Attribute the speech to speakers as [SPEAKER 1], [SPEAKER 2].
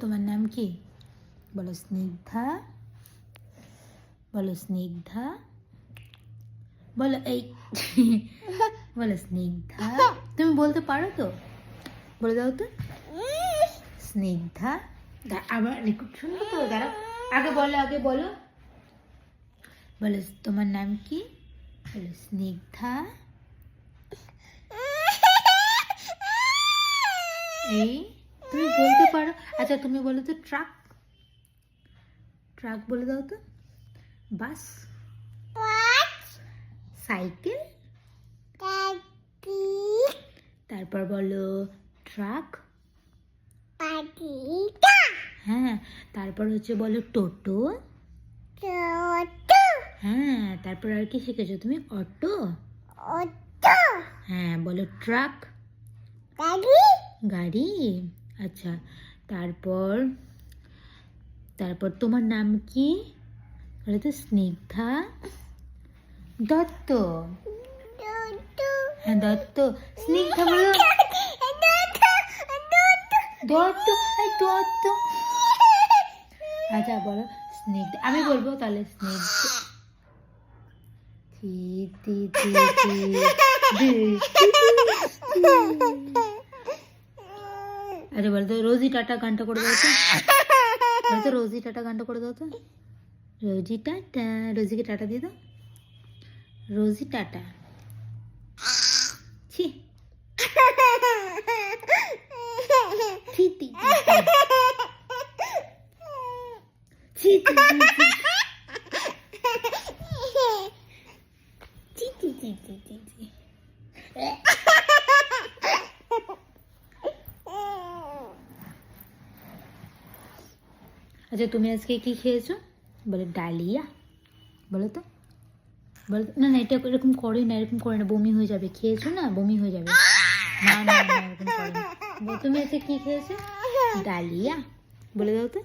[SPEAKER 1] তোমার নাম কি? বলো স্নিগ্ধা। বলো স্নিগ্ধা। বলো এই বলো স্নিগ্ধা। তুমি বলতে পারো তো? বলে দাও তো স্নিগ্ধা। আবার রেকর্ড শুনবো তো, দাঁড়াও। আগে বলো বলো তোমার নাম কি? বলো স্নিগ্ধা। এই তুমি বলতে পারো। আচ্ছা তুমি বলো তো ট্রাক। ট্রাক বলে দাও তো। বাস, সাইকেল, তারপর বলো ট্রাক। হ্যাঁ, তারপর হচ্ছে বলো টোটো। হ্যাঁ, তারপর আর কি শিখেছো তুমি? অটো। হ্যাঁ, বলো ট্রাক। গাড়ি। আচ্ছা, তারপর তারপর তোমার নাম কি? বলো তো স্নিগ্ধা দত্ত। হ্যাঁ দত্ত। স্নিগ্ধা বলো দত্ত। দত্ত। আচ্ছা বলো স্নিগ্ধা। আমি বলবো তাহলে স্নিগ্ধা। আচ্ছা বলতো রোজি টাটা গানটা করে দাও তো। বলতো রোজি টাটা গানটা করে দাও তো। রোজি টাটা। রোজিকে টাটা দিয়ে দাও। রোজি টাটা। ছি ছি ছি ছি ছি। আচ্ছা তুমি আজকে কি খেয়েছো? বলে ডালিয়া। বলো তো। বলো না না, এটা এরকম করে না, এরকম করে না, বমি হয়ে যাবে। খেয়েছো না, বমি হয়ে যাবে। না না না, এরকম করে না। তুমি আজকে কি খেয়েছো? ডালিয়া। বলে দাও তো।